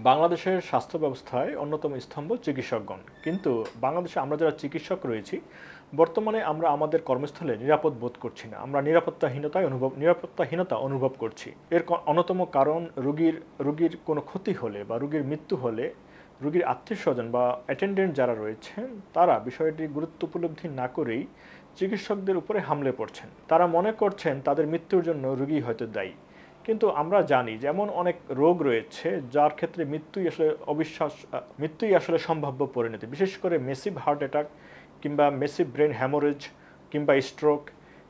বাংলাদেশের স্বাস্থ্য ব্যবস্থায় অন্যতম স্তম্ভ চিকিৎসকগণ। কিন্তু বাংলাদেশে আমরা যারা চিকিৎসক রয়েছি, বর্তমানে আমরা আমাদের কর্মস্থলে নিরাপদ বোধ করছি না। আমরা নিরাপত্তাহীনতা অনুভব করছি। এর অন্যতম কারণ রোগীর কোনো ক্ষতি হলে বা রোগীর মৃত্যু হলে রোগীর আত্মীয়স্বজন বা অ্যাটেন্ডেন্ট যারা রয়েছেন তারা বিষয়টি গুরুত্ব উপলব্ধি না করেই চিকিৎসকদের উপরে হামলে পড়ছেন। তারা মনে করছেন তাদের মৃত্যুর জন্য রোগী হয়তো দায়ী। কিন্তু আমরা জানি যেমন অনেক রোগ রয়েছে যার ক্ষেত্রে মৃত্যুই আসলে সম্ভাব্য পরিণতি, বিশেষ করে মেসিভ হার্ট অ্যাটাক কিংবা মেসিভ ব্রেন হ্যামোরেজ কিংবা স্ট্রোক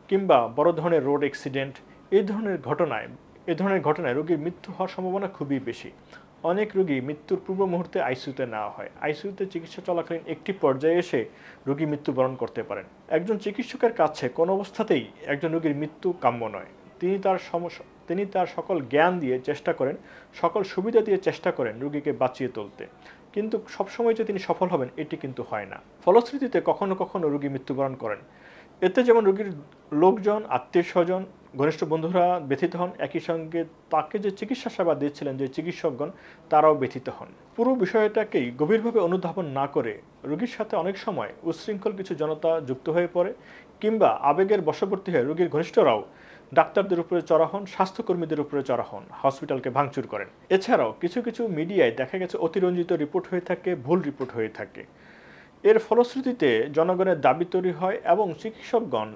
কিংবা বড় ধরনের রোড অ্যাক্সিডেন্ট। এই ধরনের ঘটনায় রোগীর মৃত্যু হওয়ার সম্ভাবনা খুবই বেশি। অনেক রোগী মৃত্যুর পূর্ব মুহূর্তে আইসিইউতে নেওয়া হয়। আইসিইউতে চিকিৎসা চলাকালীন একটি পর্যায়ে এসে রোগী মৃত্যুবরণ করতে পারেন। একজন চিকিৎসকের কাছে কোনো অবস্থাতেই একজন রোগীর মৃত্যু কাম্য নয়। তিনি তার সকল জ্ঞান দিয়ে চেষ্টা করেন, সকল সুবিধা দিয়ে চেষ্টা করেন রোগীকে বাঁচিয়ে তুলতে, কিন্তু সবসময় যে তিনি সফল হবেন এটি কিন্তু হয় না। ফলশ্রুতিতে কখনো কখনো রোগী মৃত্যুবরণ করেন। এতে যেমন রোগীর লোকজন, আত্মীয় স্বজন, ঘনিষ্ঠ বন্ধুরা ব্যথিত হন, একই সঙ্গে তাকে যে চিকিৎসা সেবা দিচ্ছিলেন যে চিকিৎসকগণ তারাও ব্যথিত হন। পুরো বিষয়টাকেই গভীরভাবে অনুধাবন না করে রোগীর সাথে অনেক সময় উচ্ছৃঙ্খল কিছু জনতা যুক্ত হয়ে পড়ে, কিংবা আবেগের বশবর্তী হয়ে রোগীর ঘনিষ্ঠরাও ডাক্তারদের উপরে চড়া হন, স্বাস্থ্যকর্মীদের উপরে চড়া হন, হসপিটালকে ভাঙচুর করেন। এছাড়াও কিছু কিছু মিডিয়ায় দেখা গেছে অতিরঞ্জিত রিপোর্ট হয়ে থাকে, ভুল রিপোর্ট হয়ে থাকে। এর ফলশ্রুতিতে জনগণের দাবি তৈরি হয় এবং চিকিৎসকগণ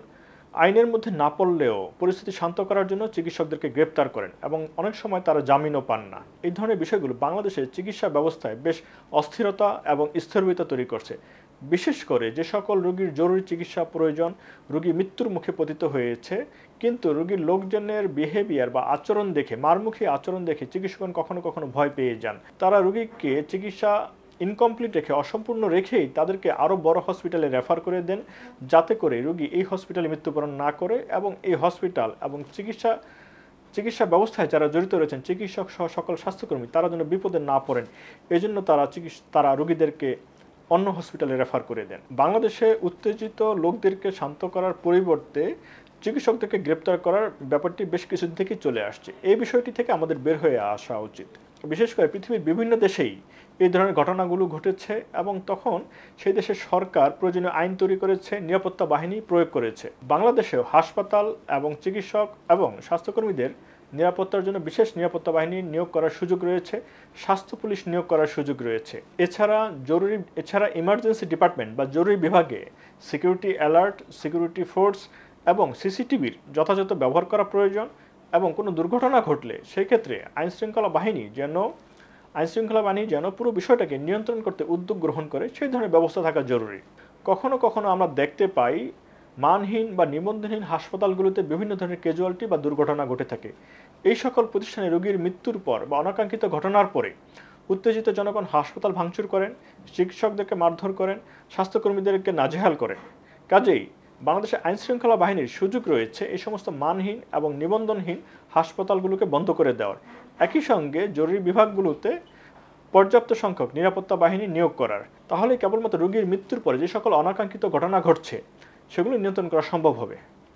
আইনের মধ্যে না পড়লেও পরিস্থিতি শান্ত করার জন্য চিকিৎসকদেরকে গ্রেপ্তার করেন এবং অনেক সময় তারা জামিনও পান না। এই ধরনের বিষয়গুলো বাংলাদেশের চিকিৎসা ব্যবস্থায় বেশ অস্থিরতা এবং স্থবিরতা তৈরি করছে। বিশেষ করে যে সকল রোগীর জরুরি চিকিৎসা প্রয়োজন, রোগী মৃত্যুর মুখে পতিত হয়েছে, কিন্তু রোগীর লোকজনের বিহেভিয়ার বা আচরণ দেখে, মারমুখী আচরণ দেখে চিকিৎসকগণ কখনো কখনো ভয় পেয়ে যান। তারা রোগীকে চিকিৎসা ইনকমপ্লিট রেখে, অসম্পূর্ণ রেখেই তাদেরকে আরও বড় হসপিটালে রেফার করে দেন, যাতে করে রোগী এই হসপিটালে মৃত্যুবরণ না করে এবং এই হসপিটাল এবং চিকিৎসা ব্যবস্থায় যারা জড়িত রয়েছেন, চিকিৎসক সহ সকল স্বাস্থ্যকর্মী, তারা যেন বিপদে না পড়েন, এজন্য তারা রোগীদেরকে অন্য হসপিটালে রেফার করে দেন। বাংলাদেশে উত্তেজিত লোকদেরকে শান্ত করার পরিবর্তে চিকিৎসকদেরকে গ্রেপ্তার করার ব্যাপারটি বেশ কিছুদিন থেকেই চলে আসছে। এই বিষয়টি থেকে আমাদের বের হয়ে আসা উচিত। বিশেষ করে পৃথিবীর বিভিন্ন দেশেই এই ধরনের ঘটনাগুলো ঘটেছে এবং তখন সেই দেশের সরকার প্রয়োজনীয় আইন তৈরি করেছে, নিরাপত্তা বাহিনী প্রয়োগ করেছে। বাংলাদেশেও হাসপাতাল এবং চিকিৎসক এবং স্বাস্থ্যকর্মীদের নিরাপত্তার জন্য বিশেষ নিরাপত্তা বাহিনী নিয়োগ করার সুযোগ রয়েছে, স্বাস্থ্য পুলিশ নিয়োগ করার সুযোগ রয়েছে। এছাড়া ইমার্জেন্সি ডিপার্টমেন্ট বা জরুরি বিভাগে সিকিউরিটি অ্যালার্ট, সিকিউরিটি ফোর্স এবং সিসিটিভির যথাযথ ব্যবহার করা প্রয়োজন এবং কোনো দুর্ঘটনা ঘটলে সেই ক্ষেত্রে আইনশৃঙ্খলা বাহিনী যেন পুরো বিষয়টাকে নিয়ন্ত্রণ করতে উদ্যোগ গ্রহণ করে, সেই ধরনের ব্যবস্থা থাকা জরুরি। কখনো কখনো আমরা দেখতে পাই মানহীন বা নিবন্ধনহীন হাসপাতালগুলোতে বিভিন্ন ধরনের ক্যাজুয়ালিটি বা দুর্ঘটনা ঘটে থাকে। এই সকল প্রতিষ্ঠানে রোগীর মৃত্যুর পর বা অনাকাঙ্ক্ষিত ঘটনার পরে উত্তেজিত জনগণ হাসপাতাল ভাঙচুর করেন, চিকিৎসকদেরকে মারধর করেন, স্বাস্থ্যকর্মীদেরকে নাজেহাল করেন। কাজেই বাংলাদেশের আইনশৃঙ্খলা বাহিনীর সুযোগ রয়েছে এই সমস্ত মানহীন এবং নিবন্ধনহীন হাসপাতালগুলোকে বন্ধ করে দেওয়ার, একই সঙ্গে জরুরি বিভাগগুলোতে পর্যাপ্ত সংখ্যক নিরাপত্তা বাহিনী নিয়োগ করার। তাহলে কেবলমাত্র রোগীর মৃত্যুর পরে যে সকল অনাকাঙ্ক্ষিত ঘটনা ঘটছে সেগুলো নিয়ন্ত্রণ করা সম্ভব হবে।